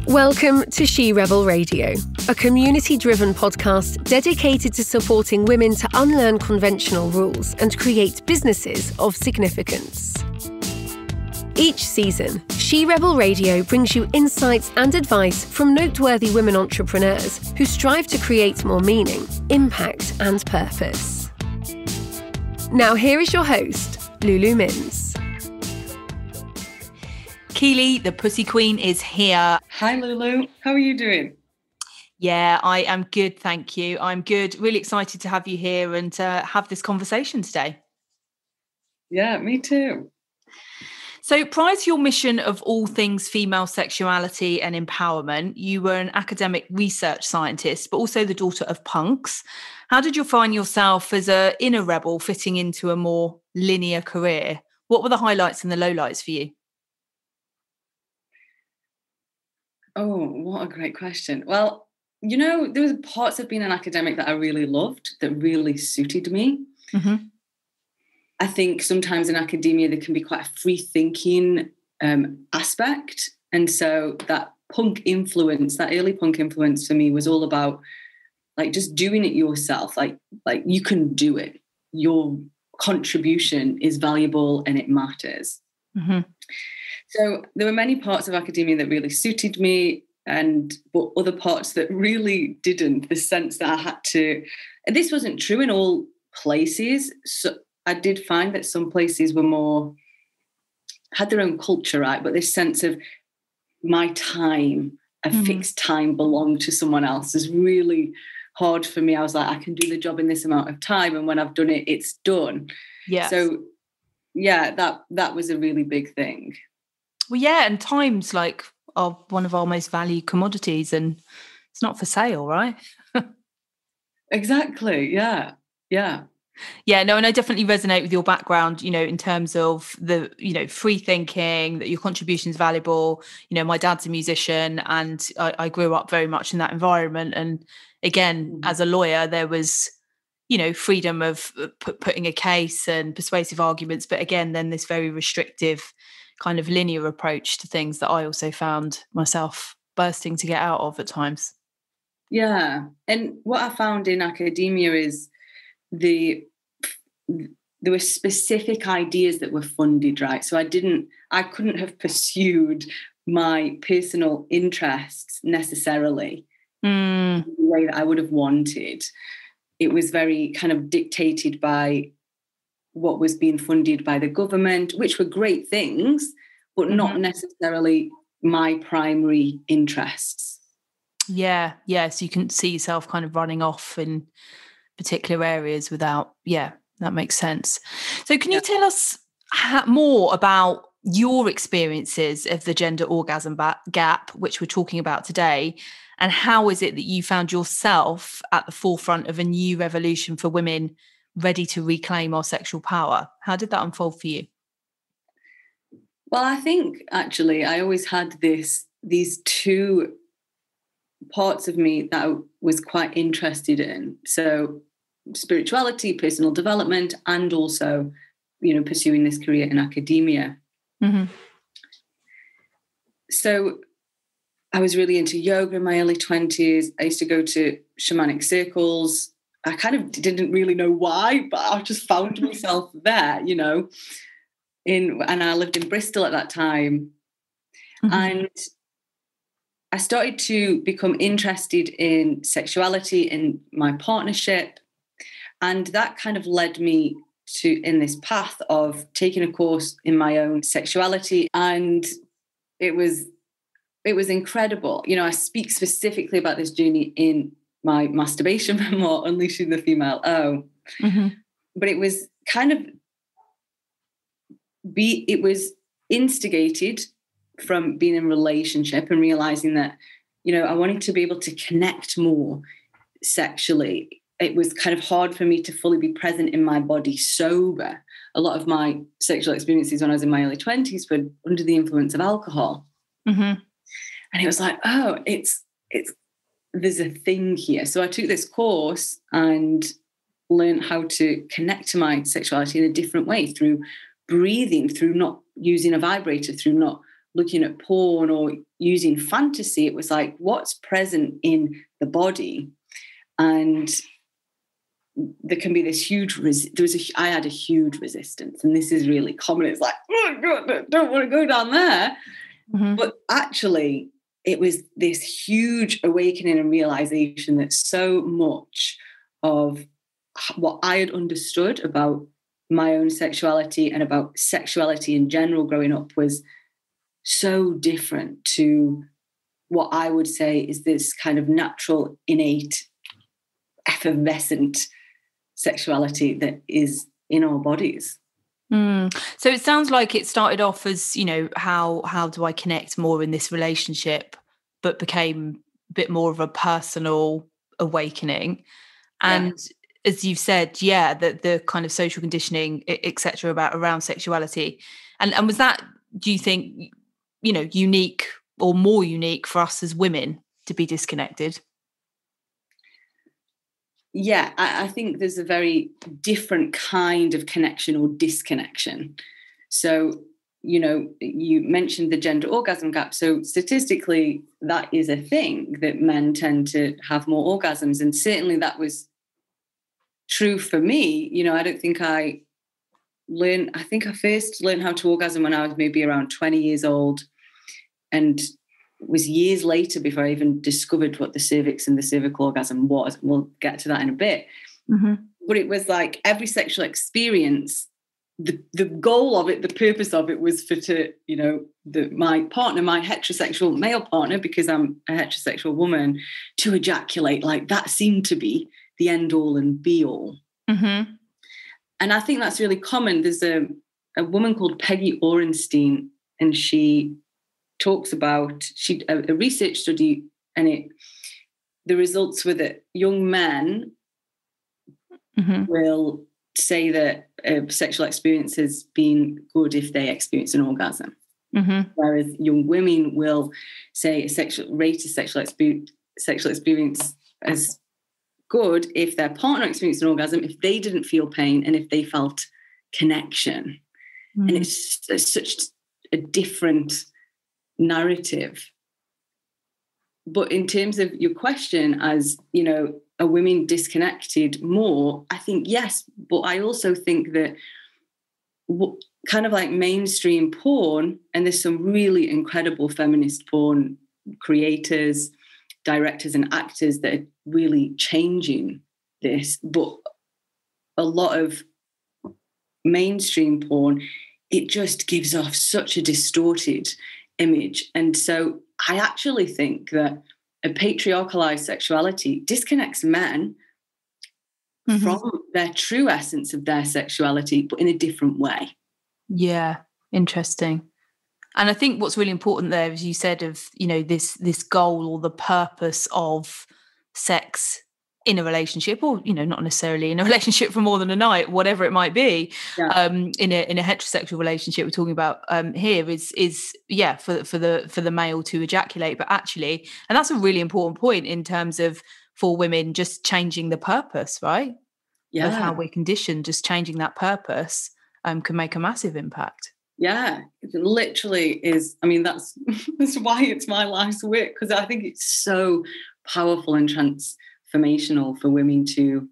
Welcome to She Rebel Radio, a community-driven podcast dedicated to supporting women to unlearn conventional rules and create businesses of significance. Each season, She Rebel Radio brings you insights and advice from noteworthy women entrepreneurs who strive to create more meaning, impact, and purpose. Now here is your host, Lulu Mims. Keeley, the Pussy Queen, is here. Hi, Lulu. How are you doing? Yeah, I am good, thank you. I'm good. Really excited to have you here and have this conversation today. Yeah, me too. So prior to your mission of all things female sexuality and empowerment, you were an academic research scientist, but also the daughter of punks. How did you find yourself as an inner rebel fitting into a more linear career? What were the highlights and the lowlights for you? Oh, what a great question. Well, you know, there was parts of being an academic that I really loved, that really suited me. Mm-hmm. I think sometimes in academia, there can be quite a free-thinking aspect. And so that punk influence, that early punk influence for me was all about like just doing it yourself. Like you can do it. Your contribution is valuable and it matters. Mm-hmm. So there were many parts of academia that really suited me, but other parts that really didn't. The sense that I had to, and this wasn't true in all places. So I did find that some places were had their own culture, right? But this sense of my time, a fixed time, belonged to someone else is really hard for me. I was like, I can do the job in this amount of time, and when I've done it, it's done. Yeah. So yeah, that was a really big thing. Well, yeah, and time's like one of our most valued commodities, and it's not for sale, right? Exactly. Yeah. Yeah. Yeah, no, and I definitely resonate with your background, you know, in terms of the, you know, free thinking, that your contribution is valuable. You know, my dad's a musician and I grew up very much in that environment. And again, as a lawyer, there was, you know, freedom of putting a case and persuasive arguments. But again, then this very restrictive kind of linear approach to things that I also found myself bursting to get out of at times. Yeah. And what I found in academia is there were specific ideas that were funded, right? So I couldn't have pursued my personal interests necessarily in the way that I would have wanted. It was very kind of dictated by what was being funded by the government, which were great things, but not necessarily my primary interests. Yeah. So you can see yourself kind of running off in particular areas without, that makes sense. So can you tell us more about your experiences of the gender orgasm gap, which we're talking about today, and how is it that you found yourself at the forefront of a new revolution for women ready to reclaim our sexual power? How did that unfold for you? Well, I think actually I always had these two parts of me that I was quite interested in. So spirituality, personal development, and also, you know, pursuing this career in academia. Mm-hmm. So I was really into yoga in my early 20s. I used to go to shamanic circles. I kind of didn't really know why, but I just found myself there, you know, and I lived in Bristol at that time. Mm-hmm. And I started to become interested in sexuality in my partnership. And that kind of led me in this path of taking a course in my own sexuality. And it was incredible. You know, I speak specifically about this journey in my Masturbation memoir, Unleashing the Female O. Mm-hmm. But it was kind of, it was instigated from being in a relationship and realizing that, you know, I wanted to be able to connect more sexually. It was kind of hard for me to fully be present in my body sober. A lot of my sexual experiences when I was in my early 20s were under the influence of alcohol. Mm-hmm. And it was like, oh, there's a thing here. So I took this course and learned how to connect to my sexuality in a different way, through breathing, through not using a vibrator, through not looking at porn or using fantasy. It was like, what's present in the body? And there can be this huge, I had a huge resistance, and this is really common. It's like, oh God, I don't want to go down there. Mm-hmm. But actually, it was this huge awakening and realization that so much of what I had understood about my own sexuality and about sexuality in general growing up was so different to what I would say is this kind of natural, innate, effervescent sexuality that is in our bodies. So it sounds like it started off as, you know, how do I connect more in this relationship, but became a bit more of a personal awakening. And as you've said, that the kind of social conditioning, etc., around sexuality. And was that, do you think, you know, unique or more unique for us as women to be disconnected? Yeah, I think there's a very different kind of connection or disconnection. So, you know, you mentioned the gender orgasm gap. So statistically, that is a thing, that men tend to have more orgasms. And certainly that was true for me. You know, I think I first learned how to orgasm when I was maybe around 20 years old. And it was years later before I even discovered what the cervix and the cervical orgasm was. We'll get to that in a bit. Mm-hmm. But it was like every sexual experience, the goal of it, the purpose of it was my partner, my heterosexual male partner, because I'm a heterosexual woman, to ejaculate. Like that seemed to be the end all and be all. Mm-hmm. And I think that's really common. There's a woman called Peggy Orenstein, and she talks about a research study, and the results were that young men will say that a sexual experience has been good if they experience an orgasm, whereas young women will say a sexual experience as good if their partner experienced an orgasm, if they didn't feel pain and if they felt connection. And it's such a different narrative. But in terms of your question, as you know, are women disconnected more? I think yes, but I also think that kind of like mainstream porn, and there's some really incredible feminist porn creators, directors and actors that are really changing this, but a lot of mainstream porn, it just gives off such a distorted image. And so I actually think that a patriarchalized sexuality disconnects men from their true essence of their sexuality, but in a different way. Yeah, interesting. And I think what's really important there, as you said, of, you know, this goal or the purpose of sex in a relationship, or, you know, not necessarily in a relationship for more than a night, whatever it might be, in a heterosexual relationship we're talking about here is for the male to ejaculate. But actually, and that's a really important point in terms of, for women, just changing the purpose, right? Of how we're conditioned, just changing that purpose can make a massive impact. Yeah, it literally is. I mean, that's why it's my life's work, because I think it's so powerful and transformational for women to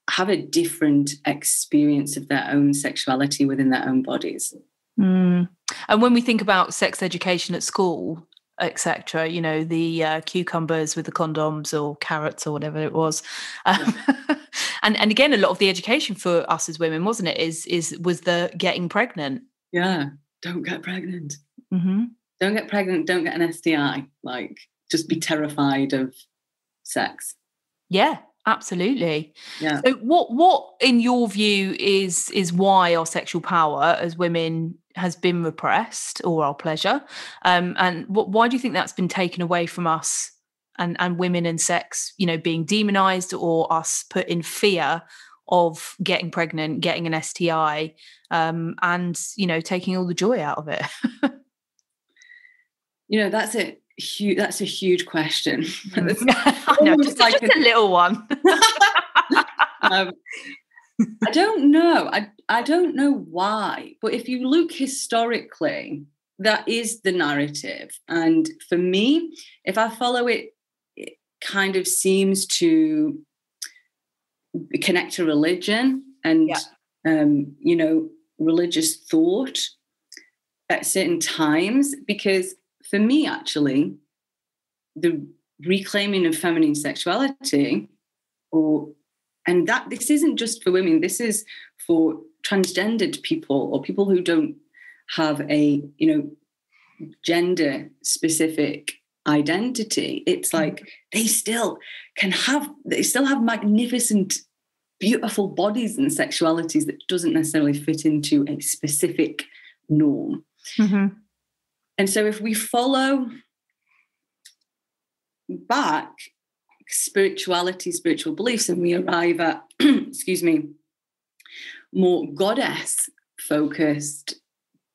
have a different experience of their own sexuality within their own bodies. And when we think about sex education at school, etc., you know, the cucumbers with the condoms or carrots or whatever it was, and again, a lot of the education for us as women, wasn't it, was the getting pregnant. Yeah, don't get pregnant. Don't get pregnant. Don't get an STI. Like, just be terrified of sex. Yeah, absolutely. Yeah. So what in your view is why our sexual power as women has been repressed, or our pleasure? And why do you think that's been taken away from us, and women and sex, you know, being demonized, or us put in fear of getting pregnant, getting an STI, and, you know, taking all the joy out of it? You know, that's a huge question. No, just a little one. I don't know. I don't know why, but if you look historically, that is the narrative. And for me, if I follow it, it kind of seems to connect to religion and, religious thought at certain times. Because for me, actually, the reclaiming of feminine sexuality, and that this isn't just for women, this is for transgendered people or people who don't have a, gender specific identity. It's like they still have magnificent, beautiful bodies and sexualities that doesn't necessarily fit into a specific norm. Mm-hmm. And so if we follow back spirituality, spiritual beliefs, and we arrive at, more goddess focused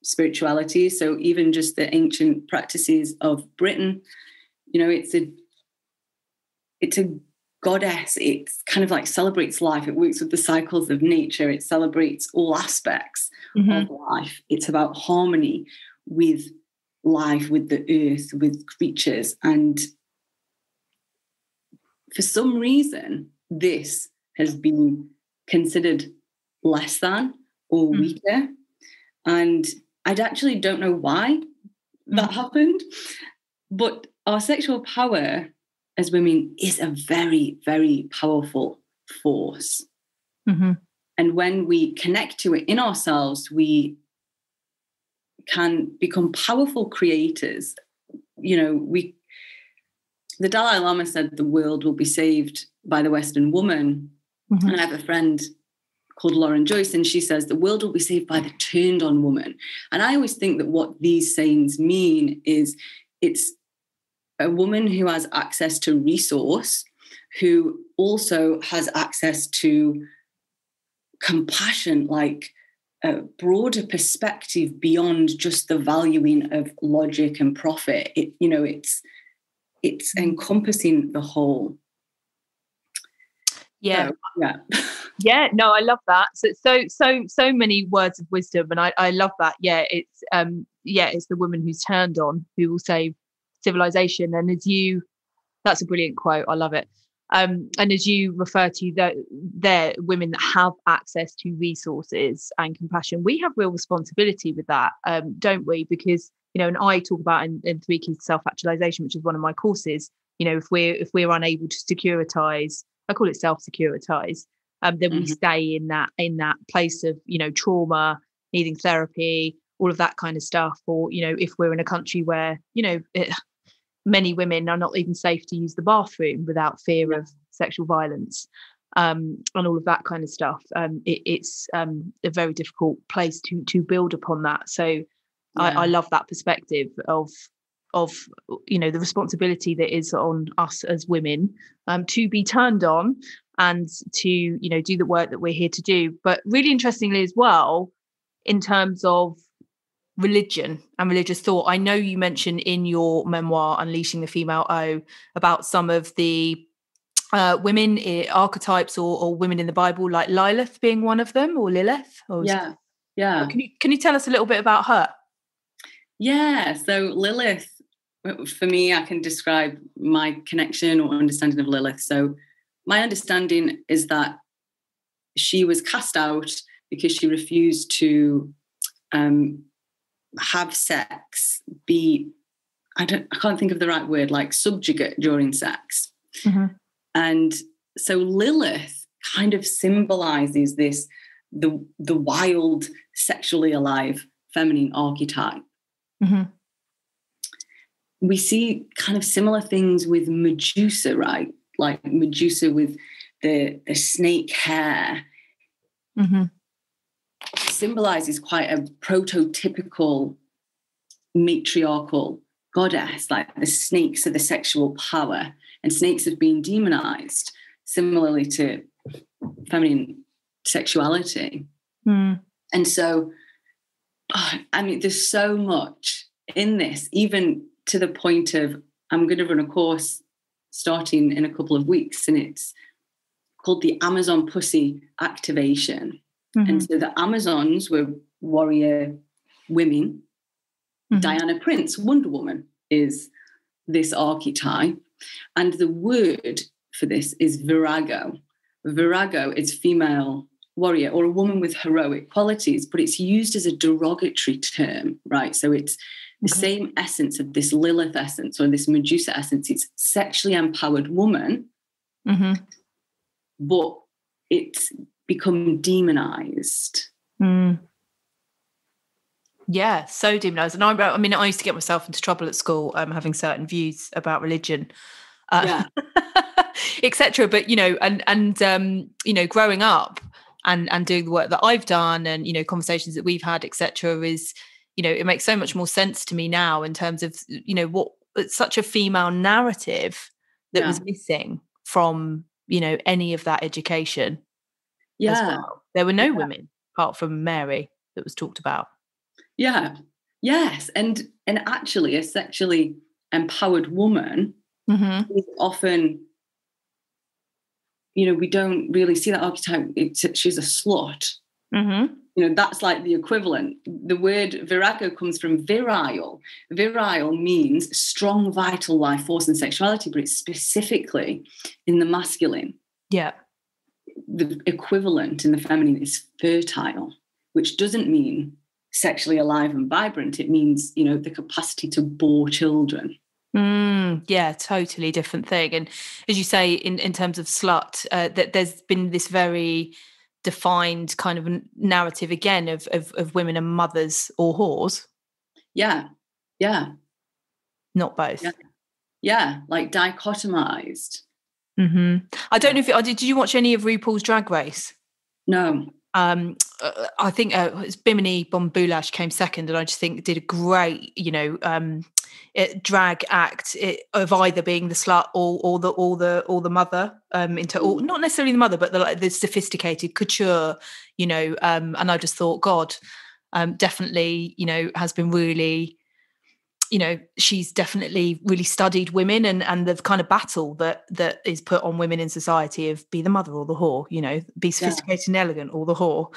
spirituality. So even just the ancient practices of Britain, it's a goddess. It's kind of like celebrates life. It works with the cycles of nature. It celebrates all aspects of life. It's about harmony with life, with the earth, with creatures. And for some reason, this has been considered less than or weaker. And I actually don't know why that happened. But our sexual power as women is a very, very powerful force. Mm-hmm. And when we connect to it in ourselves, we can become powerful creators. The Dalai Lama said the world will be saved by the Western woman. Mm-hmm. And I have a friend called Lauren Joyce, and she says the world will be saved by the turned on woman. And I always think that what these sayings mean is it's a woman who has access to resource, who also has access to compassion, like a broader perspective beyond just the valuing of logic and profit. It's encompassing the whole. Yeah. So, yeah, no, I love that. So many words of wisdom, and I love that. Yeah, it's the woman who's turned on who will save civilization. And that's a brilliant quote. I love it. And as you refer to, they're women that have access to resources and compassion. We have real responsibility with that, don't we? Because and I talk about in 3 Keys to Self-Actualization, which is one of my courses. If we're unable to securitize, I call it self-securitize, then we stay in that place of trauma, needing therapy, all of that kind of stuff. Or if we're in a country where many women are not even safe to use the bathroom without fear of sexual violence, and all of that kind of stuff. It's a very difficult place to build upon that. So I love that perspective of the responsibility that is on us as women to be turned on and to do the work that we're here to do. But really interestingly as well, in terms of religion and religious thought, I know you mentioned in your memoir Unleashing the Female O about some of the women archetypes or women in the Bible, like Lilith being one of them, or Lilith. Can you tell us a little bit about her? Yeah, so Lilith, for me, I can describe my connection or understanding of Lilith. So my understanding is that she was cast out because she refused to have sex, I can't think of the right word, like subjugate during sex. Mm-hmm. And so Lilith kind of symbolizes this, the wild, sexually alive feminine archetype. Mm-hmm. We see kind of similar things with Medusa, right? Like Medusa with the snake hair. Mm-hmm. Symbolizes quite a prototypical matriarchal goddess, like the snakes are the sexual power, and snakes have been demonized, similarly to feminine sexuality. Mm. And so, there's so much in this, even to the point of, I'm going to run a course starting in a couple of weeks, and it's called the Amazon Pussy Activation. Mm-hmm. And so the Amazons were warrior women Diana Prince, Wonder Woman, is this archetype. And the word for this is virago. Virago is female warrior or a woman with heroic qualities, but it's used as a derogatory term, right? So it's the same essence of this Lilith essence or this Medusa essence. It's sexually empowered woman, but it's become demonized. Yeah, so demonized. And I used to get myself into trouble at school having certain views about religion, etc. But growing up and doing the work that I've done and conversations that we've had, etc., is it makes so much more sense to me now in terms of what it's such a female narrative that was missing from any of that education. As well. There were no women apart from Mary that was talked about. Yes, and actually a sexually empowered woman is often, we don't really see that archetype. She's a slut. That's like the equivalent. The word virago comes from virile. Virile means strong, vital life force and sexuality, but it's specifically in the masculine. Yeah. The equivalent in the feminine is fertile, which doesn't mean sexually alive and vibrant. It means, the capacity to bore children. Yeah, totally different thing. And as you say, in terms of slut, that there's been this very defined kind of narrative again of women and mothers or whores. Yeah. Not both. Yeah, like dichotomized. I don't know if did you watch any of RuPaul's Drag Race? No. I think Bimini Bombulash came second, and I just think did a great, drag act of either being the slut or the mother, or not necessarily the mother, but the sophisticated couture, and I just thought, God, definitely, has been really. She's definitely really studied women and the kind of battle that is put on women in society of be the mother or the whore, be sophisticated and elegant or the whore.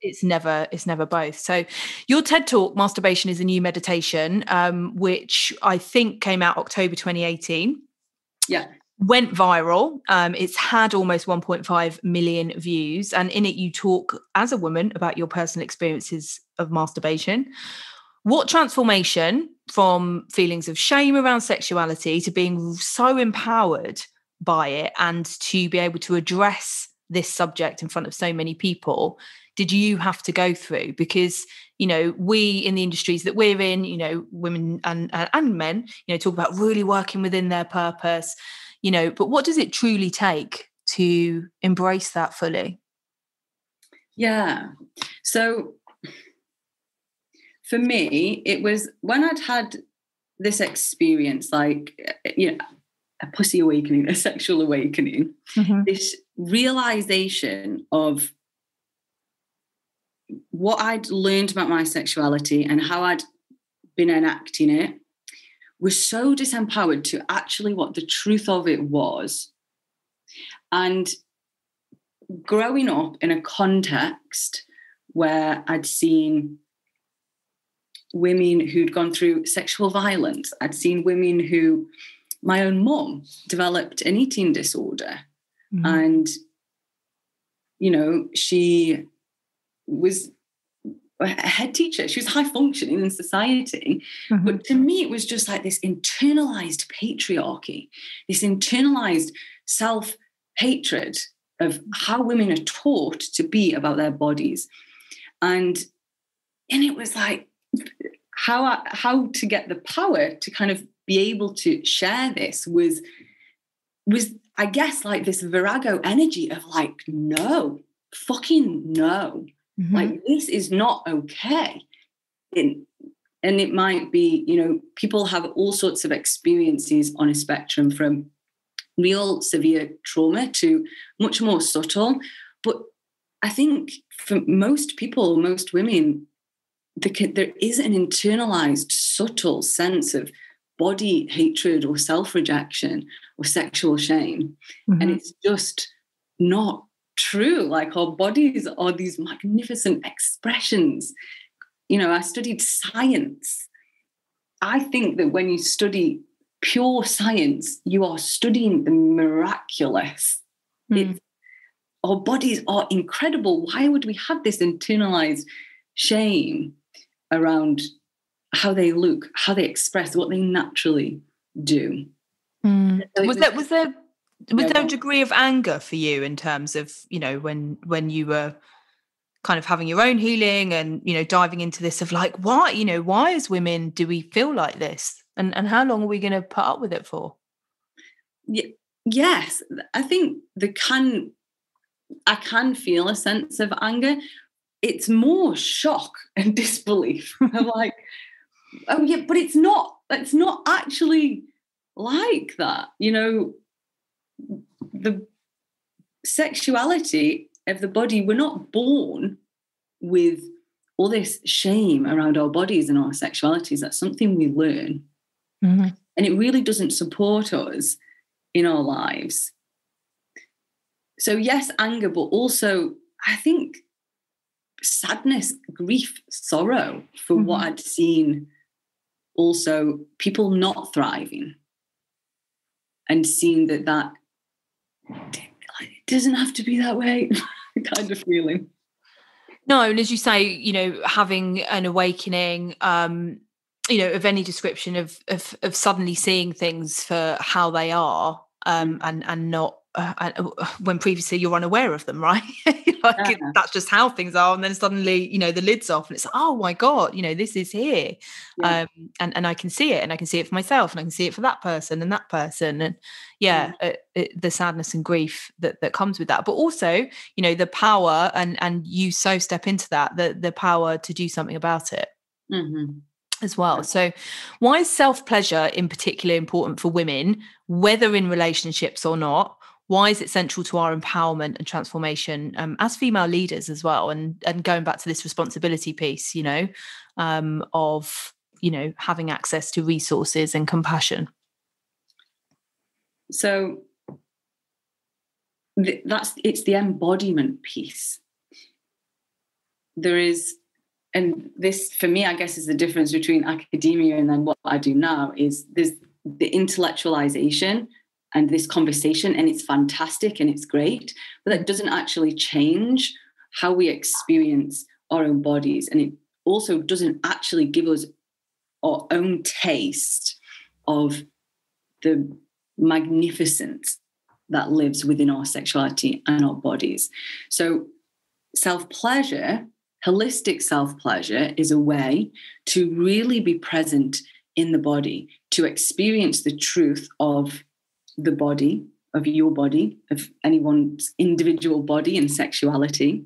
It's never both. So your TED Talk, Masturbation is a New Meditation, which I think came out October 2018. Yeah. Went viral. It's had almost 1.5 million views. And in it, you talk as a woman about your personal experiences of masturbation. What transformation from feelings of shame around sexuality to being so empowered by it and to be able to address this subject in front of so many people did you have to go through? Because, we in the industries that we're in, women and men, talk about really working within their purpose, but what does it truly take to embrace that fully? Yeah. So for me, it was when I'd had this experience, like, a pussy awakening, a sexual awakening, this realization of what I'd learned about my sexuality and how I'd been enacting it was so disempowered to actually what the truth of it was. And growing up in a context where I'd seen women who'd gone through sexual violence. I'd seen women who, my own mum developed an eating disorder. And, she was a head teacher. She was high functioning in society. But to me, it was just like this internalized patriarchy, this internalized self-hatred of how women are taught to be about their bodies. And it was like, how to get the power to kind of be able to share this was I guess like this virago energy of like, no, fucking no, like this is not okay. And it might be, people have all sorts of experiences on a spectrum from real severe trauma to much more subtle. But I think for most people, most women, there is an internalized, subtle sense of body hatred or self-rejection or sexual shame. And it's just not true. Like, our bodies are these magnificent expressions. I studied science I think that when you study pure science, you are studying the miraculous. Our bodies are incredible. Why would we have this internalized shame around how they look, how they express, what they naturally do? So was there a degree of anger for you in terms of, you know, when you were kind of having your own healing and, you know, diving into this of like, why as women do we feel like this, and how long are we going to put up with it for? Yes, I think I can feel a sense of anger. It's more shock and disbelief. I'm like, oh yeah, but it's not actually like that. You know, the sexuality of the body, we're not born with all this shame around our bodies and our sexualities. That's something we learn. And it really doesn't support us in our lives. So yes, anger, but also I think sadness, grief, sorrow for what I'd seen, also people not thriving, and seeing that it doesn't have to be that way kind of feeling. No, and as you say, you know, having an awakening, you know, of any description of suddenly seeing things for how they are, and not when previously you're unaware of them, right? That's just how things are, and then suddenly, you know, the lid's off, and it's oh my god, you know, this is here, and I can see it, and I can see it for myself, and I can see it for that person, and the sadness and grief that comes with that, but also, you know, the power, and you so step into that, the power to do something about it. As well. So why is self-pleasure in particular important for women, whether in relationships or not? Why is it central to our empowerment and transformation as female leaders as well? And going back to this responsibility piece, you know, of, you know, having access to resources and compassion. So it's the embodiment piece. There is, and this, for me, I guess, is the difference between academia and then what I do now, is there's the intellectualization and this conversation, and it's fantastic and it's great, but that doesn't actually change how we experience our own bodies. And it also doesn't actually give us our own taste of the magnificence that lives within our sexuality and our bodies. So self-pleasure, holistic self-pleasure, is a way to really be present in the body, to experience the truth of the body, of your body, of anyone's individual body and sexuality,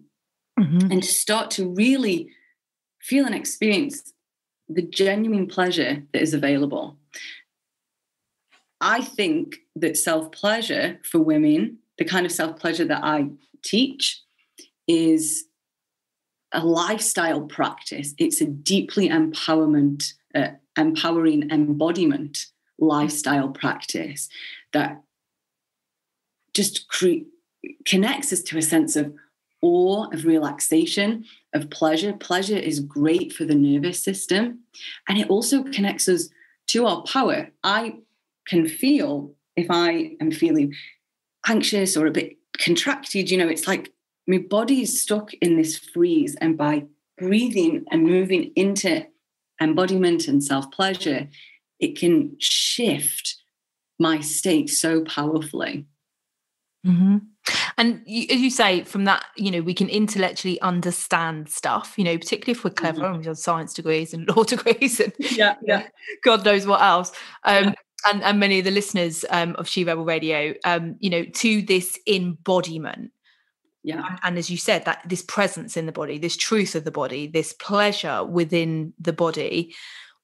and to start to really feel and experience the genuine pleasure that is available. I think that self-pleasure for women, the kind of self-pleasure that I teach, is a lifestyle practice. It's a deeply empowering embodiment lifestyle practice that just connects us to a sense of awe, of relaxation, of pleasure. Pleasure is great for the nervous system, and it also connects us to our power. I can feel if I am feeling anxious or a bit contracted, you know, it's like my body is stuck in this freeze, and by breathing and moving into embodiment and self-pleasure, it can shift my state so powerfully. And as you say, from that, you know, we can intellectually understand stuff, you know, particularly if we're clever and we have science degrees and law degrees and God knows what else. And many of the listeners of She Rebel Radio, you know, to this embodiment. And as you said, that this presence in the body, this truth of the body, this pleasure within the body.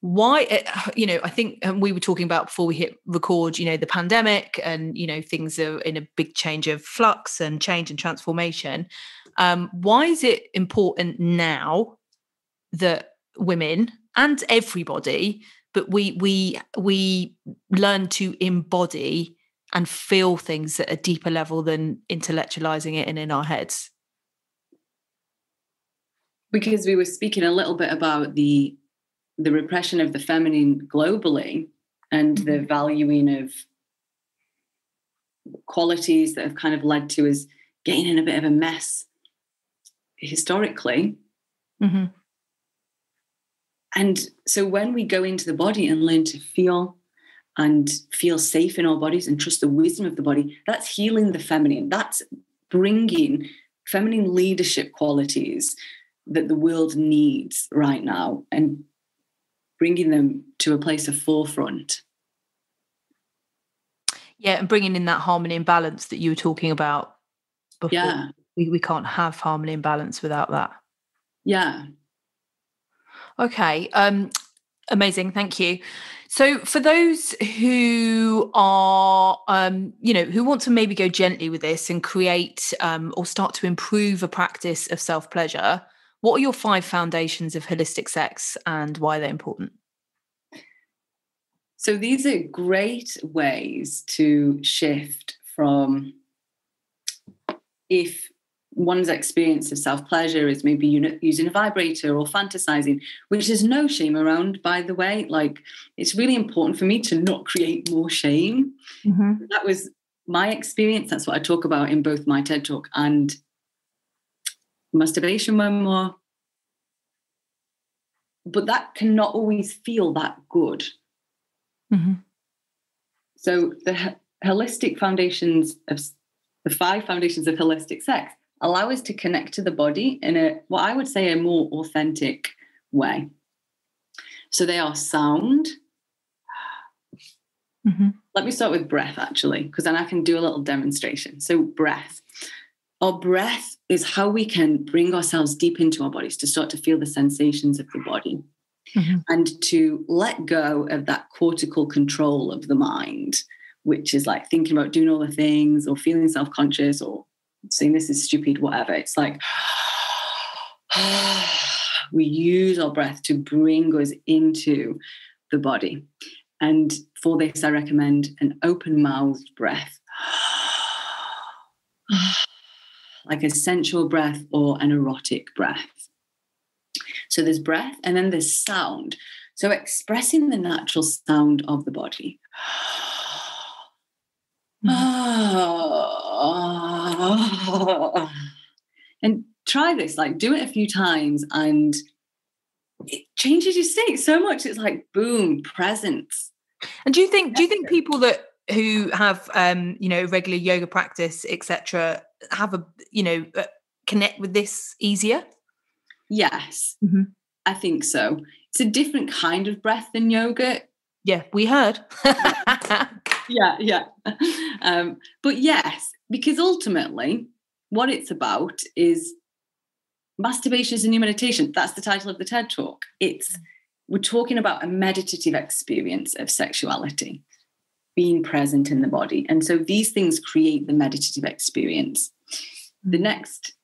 Why, you know, I think we were talking about before we hit record, you know, the pandemic and, you know, things are in a big change of flux and change and transformation. Why is it important now that women and everybody, but we learn to embody and feel things at a deeper level than intellectualizing it and in our heads? Because we were speaking a little bit about the the repression of the feminine globally and the valuing of qualities that have kind of led to us getting in a bit of a mess historically. And so when we go into the body and learn to feel and feel safe in our bodies and trust the wisdom of the body, that's healing the feminine. That's bringing feminine leadership qualities that the world needs right now and bringing them to a place of forefront. Yeah, and bringing in that harmony and balance that you were talking about before. Yeah. We can't have harmony and balance without that. Yeah. Okay. Amazing. Thank you. So for those who are, who want to maybe go gently with this and create or start to improve a practice of self-pleasure, what are your 5 foundations of holistic sex and why they're important? So these are great ways to shift from, if one's experience of self-pleasure is maybe using a vibrator or fantasizing, which there's no shame around, by the way. Like, it's really important for me to not create more shame. That was my experience. That's what I talk about in both my TED Talk and Masturbation memoir. But that cannot always feel that good. So the holistic foundations of the 5 foundations of holistic sex allow us to connect to the body in what I would say a more authentic way. So they are sound. Let me start with breath, actually, because then I can do a little demonstration. So breath. Our breath is how we can bring ourselves deep into our bodies to start to feel the sensations of the body. And to let go of that cortical control of the mind, which is like thinking about doing all the things or feeling self-conscious or saying this is stupid, whatever. It's like we use our breath to bring us into the body. And for this, I recommend an open-mouthed breath, like a sensual breath or an erotic breath. So there's breath and then there's sound. So expressing the natural sound of the body. And try this, like do it a few times and it changes your state so much. It's like, boom, presence. And do you think people who have, regular yoga practice, etc., have connect with this easier? Yes, I think so. It's a different kind of breath than yoga. Yeah, we heard. Yeah. But yes, because ultimately what it's about is masturbation is a new meditation. That's the title of the TED Talk. We're talking about a meditative experience of sexuality, being present in the body. And so these things create the meditative experience. The next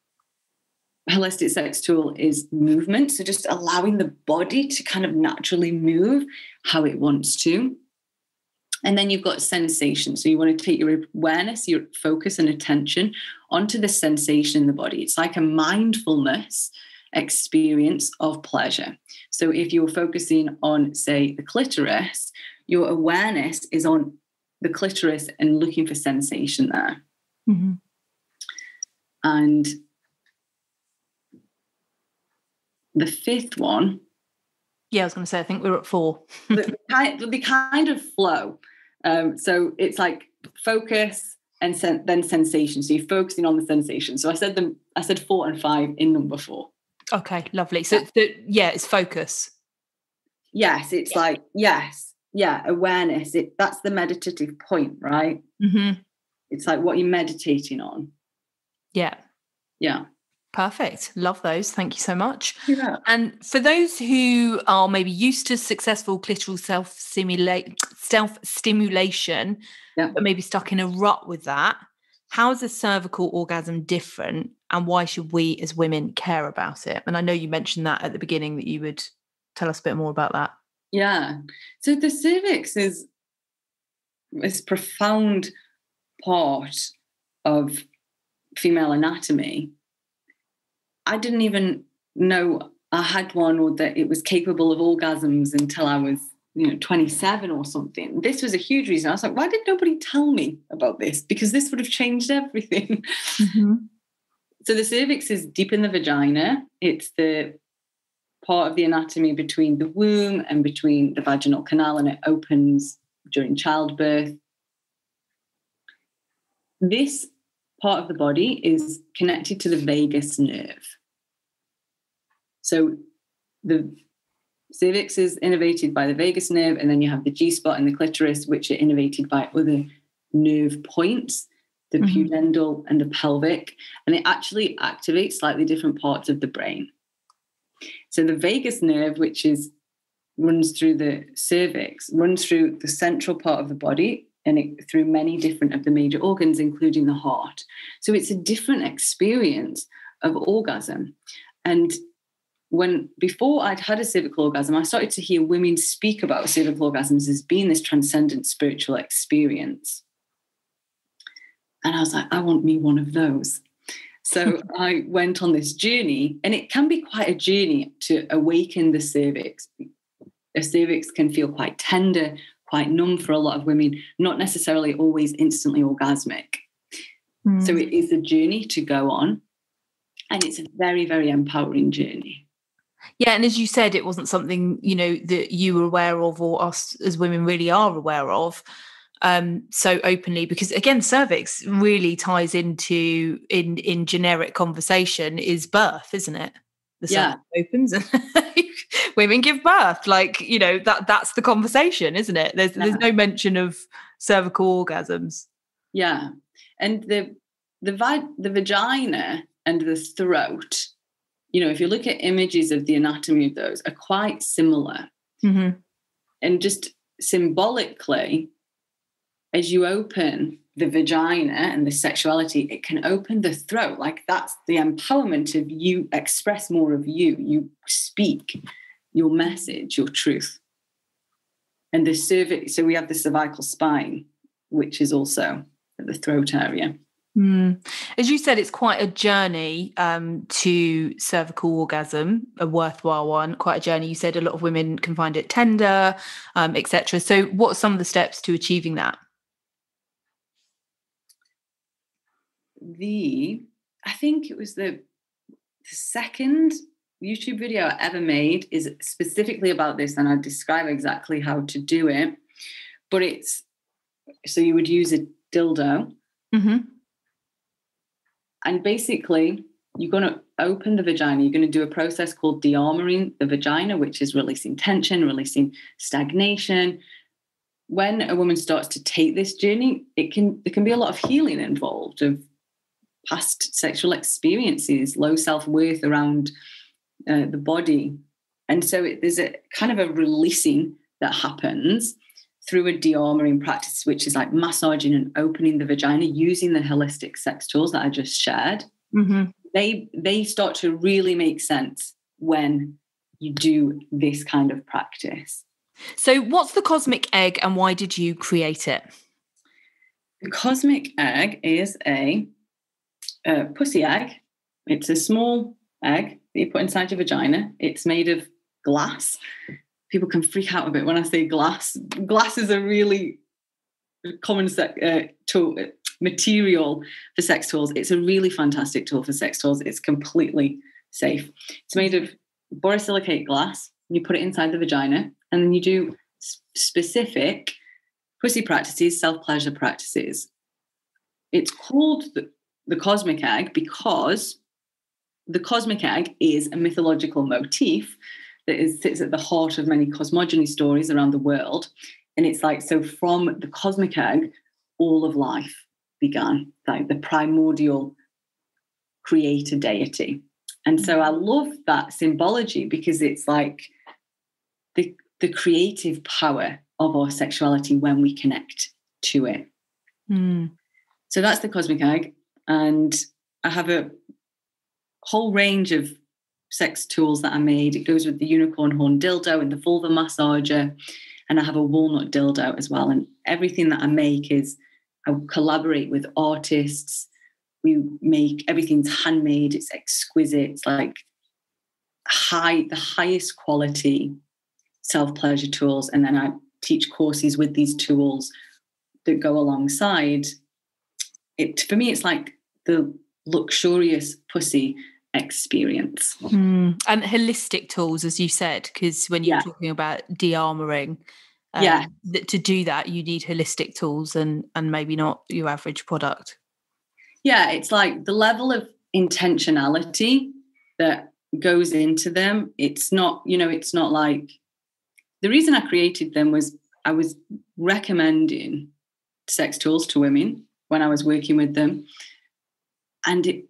holistic sex tool is movement. So just allowing the body to kind of naturally move how it wants to. And then you've got sensation. So you want to take your awareness, your focus and attention onto the sensation in the body. It's like a mindfulness experience of pleasure. So if you're focusing on, say, the clitoris, your awareness is on the clitoris and looking for sensation there. And the 5th one. Yeah, I was going to say, I think we're at 4. the kind of flow. So it's like focus and then sensation. So you're focusing on the sensation. So I said 4 and 5 in number 4. Okay, lovely. So it's focus. Yes, it's like, awareness. That's the meditative point, right? It's like what you're meditating on. Yeah. Perfect. Love those. Thank you so much. Yeah. And for those who are maybe used to successful clitoral self-stimulation, but maybe stuck in a rut with that, how is a cervical orgasm different and why should we as women care about it? And I know you mentioned that at the beginning, that you would tell us a bit more about that. Yeah. So the cervix is this profound part of female anatomy. I didn't even know I had one that it was capable of orgasms until I was, 27 or something. This was a huge reason. I was like, why did nobody tell me about this? Because this would have changed everything. Mm-hmm. So the cervix is deep in the vagina. It's the part of the anatomy between the womb and between the vaginal canal, and it opens during childbirth. This part of the body is connected to the vagus nerve. So the cervix is innervated by the vagus nerve, and then you have the G-spot and the clitoris, which are innervated by other nerve points, the pudendal and the pelvic, and it actually activates slightly different parts of the brain. So the vagus nerve, which runs through the cervix, runs through the central part of the body, and through many different of the major organs, including the heart. So it's a different experience of orgasm. And before I'd had a cervical orgasm, I started to hear women speak about cervical orgasms as being this transcendent spiritual experience. And I was like, I want me one of those. So I went on this journey, and it can be quite a journey to awaken the cervix. A cervix can feel quite tender, quite numb for a lot of women, not necessarily always instantly orgasmic. So it is a journey to go on, and it's a very, very empowering journey. Yeah, and as you said, it wasn't something, that you were aware of, or us as women really are aware of so openly, because again, cervix really ties into, in generic conversation, is birth, isn't it? The cervix opens and women give birth. That's the conversation, isn't it? There's no mention of cervical orgasms. Yeah. And the vagina and the throat, if you look at images of the anatomy of those, are quite similar. Mm-hmm. And just symbolically, as you open the vagina and the sexuality, it can open the throat. Like, that's the empowerment of you express more of you speak your message, your truth. And the cervix, so we have the cervical spine, which is also at the throat area. As you said, it's quite a journey to cervical orgasm, a worthwhile one, quite a journey. You said a lot of women can find it tender, etc. So what are some of the steps to achieving that? I think it was the second YouTube video I ever made is specifically about this, and I describe exactly how to do it. But so you would use a dildo. Mm-hmm. And basically, you're going to open the vagina. You're going to do a process called de-armoring the vagina, which is releasing tension, releasing stagnation. When a woman starts to take this journey, there can be a lot of healing involved, of past sexual experiences, low self-worth around the body. And so there's a kind of a releasing that happens through a de-armoring practice, which is like massaging and opening the vagina using the holistic sex tools that I just shared. Mm-hmm. They start to really make sense when you do this kind of practice. So what's the cosmic egg, and why did you create it? The cosmic egg is a pussy egg. It's a small egg that you put inside your vagina. It's made of glass. People can freak out a bit when I say glass. Glass is a really common material for sex tools. It's a really fantastic tool for sex tools. It's completely safe. It's made of borosilicate glass. You put it inside the vagina, and then you do specific pussy practices, self-pleasure practices. It's called the cosmic egg because the cosmic egg is a mythological motif that sits at the heart of many cosmogony stories around the world. And it's like, so from the cosmic egg, all of life began, like the primordial creator deity. And so I love that symbology because it's like the creative power of our sexuality when we connect to it. So that's the cosmic egg. And I have a whole range of sex tools that I made. It goes with the unicorn horn dildo and the vulva massager, and I have a walnut dildo as well. And everything that I make I collaborate with artists. We make everything's handmade. It's exquisite. It's like the highest quality self-pleasure tools, and then I teach courses with these tools that go alongside it. For me, it's like the luxurious pussy experience. And holistic tools, as you said, because when you're talking about de-armoring, to do that, you need holistic tools and maybe not your average product. Yeah, it's like the level of intentionality that goes into them. It's not, it's not like, the reason I created them was I was recommending sex tools to women when I was working with them. And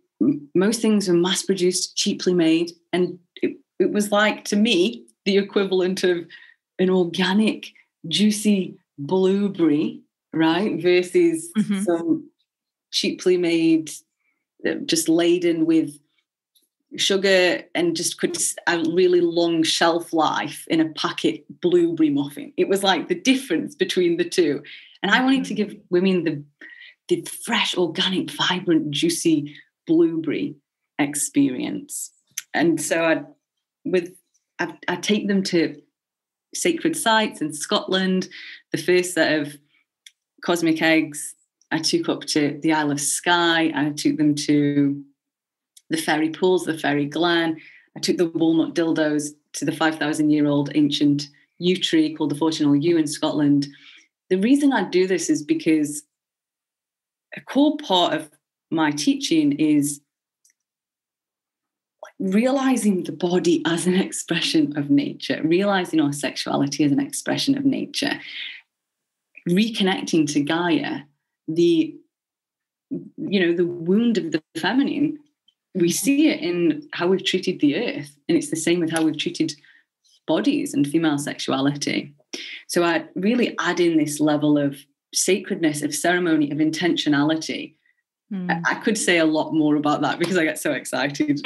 most things were mass produced, cheaply made. And it was like, to me, the equivalent of an organic, juicy blueberry, right? Versus some cheaply made, just laden with sugar and just could a really long shelf life in a packet blueberry muffin. It was like the difference between the two. And I wanted to give women the fresh, organic, vibrant, juicy blueberry experience. And so I take them to sacred sites in Scotland. The first set of cosmic eggs I took up to the Isle of Skye. I took them to the fairy pools, the fairy glen. I took the walnut dildos to the 5,000-year-old ancient yew tree called the Fortunal Yew in Scotland. The reason I do this is because a core part of my teaching is realizing the body as an expression of nature, realizing our sexuality as an expression of nature, reconnecting to Gaia, the wound of the feminine. We see it in how we've treated the earth, and it's the same with how we've treated bodies and female sexuality. So I really add in this level of sacredness, of ceremony, of intentionality. I could say a lot more about that because I get so excited.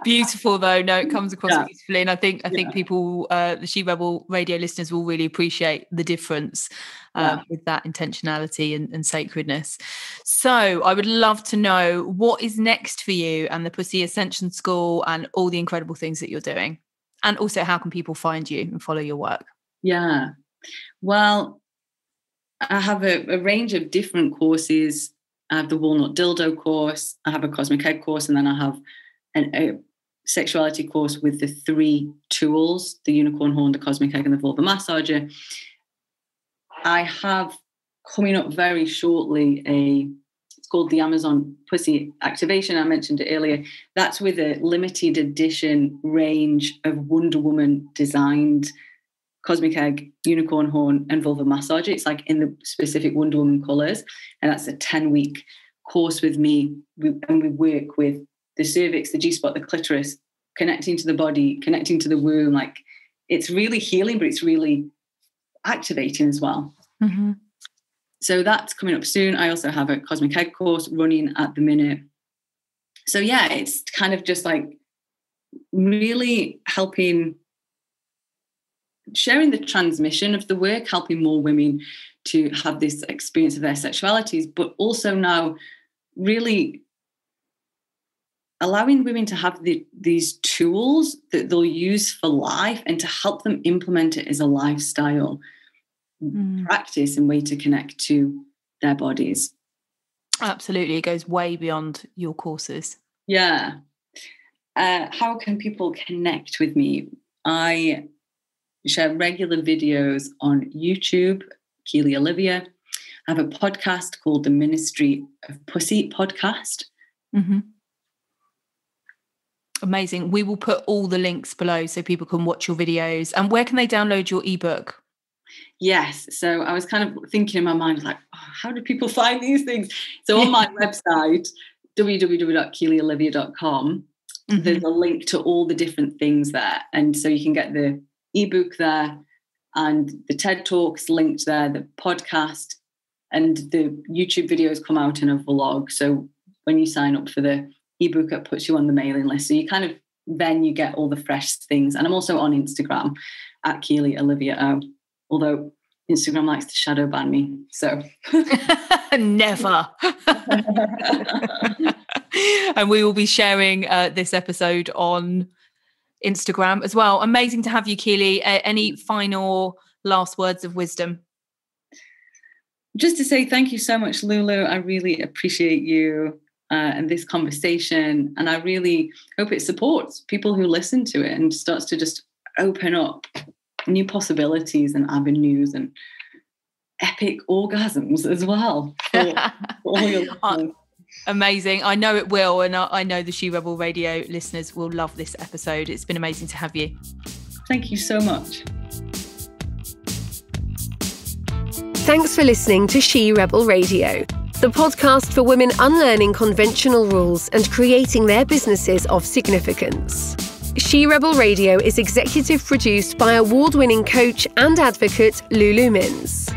Beautiful, though. No, it comes across beautifully, and I think people, the She Rebel radio listeners, will really appreciate the difference with that intentionality and sacredness. So, I would love to know what is next for you and the Pussy Ascension School and all the incredible things that you're doing, and also how can people find you and follow your work? Yeah, well, I have a range of different courses. I have the Walnut Dildo course, I have a Cosmic Egg course, and then I have a sexuality course with the 3 tools, the unicorn horn, the Cosmic Egg, and the vulva massager. I have coming up very shortly it's called the Amazon Pussy Activation. I mentioned it earlier. That's with a limited edition range of Wonder Woman designed Cosmic Egg, unicorn horn, and vulva massager. It's like in the specific Wonder Woman colours. And that's a 10-week course with me. We work with the cervix, the G-spot, the clitoris, connecting to the body, connecting to the womb. Like, it's really healing, but it's really activating as well. Mm-hmm. So that's coming up soon. I also have a Cosmic Egg course running at the minute. So yeah, it's kind of just like really sharing the transmission of the work, helping more women to have this experience of their sexualities, but also now really allowing women to have these tools that they'll use for life and to help them implement it as a lifestyle practice and way to connect to their bodies. Absolutely. It goes way beyond your courses. Yeah. How can people connect with me? I share regular videos on YouTube, Keeley Olivia. I have a podcast called the Ministry of Pussy podcast. Mm-hmm. Amazing. We will put all the links below so people can watch your videos. And where can they download your ebook? Yes. So I was kind of thinking in my mind, like, how do people find these things? So on my website, www.keeleyolivia.com, there's a link to all the different things there. And so you can get the ebook there and the TED Talks linked there, the podcast, and the YouTube videos come out in a vlog. So when you sign up for the ebook, it puts you on the mailing list. So you kind of, then you get all the fresh things. And I'm also on Instagram at Keeley Olivia, although Instagram likes to shadow ban me. So never. And we will be sharing this episode on Instagram as well. Amazing to have you, Keeley. Any final last words of wisdom? Just to say thank you so much, Lulu. I really appreciate you and this conversation. And I really hope it supports people who listen to it and starts to just open up new possibilities and avenues and epic orgasms as well for all your listeners. Amazing. I know it will. And I know the She Rebel Radio listeners will love this episode. It's been amazing to have you. Thank you so much. Thanks for listening to She Rebel Radio, the podcast for women unlearning conventional rules and creating their businesses of significance. She Rebel Radio is executive produced by award-winning coach and advocate Lulu Minns.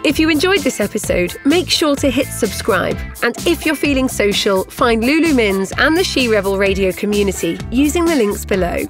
If you enjoyed this episode, make sure to hit subscribe. And if you're feeling social, find Lulu Minns and the She Rebel Radio community using the links below.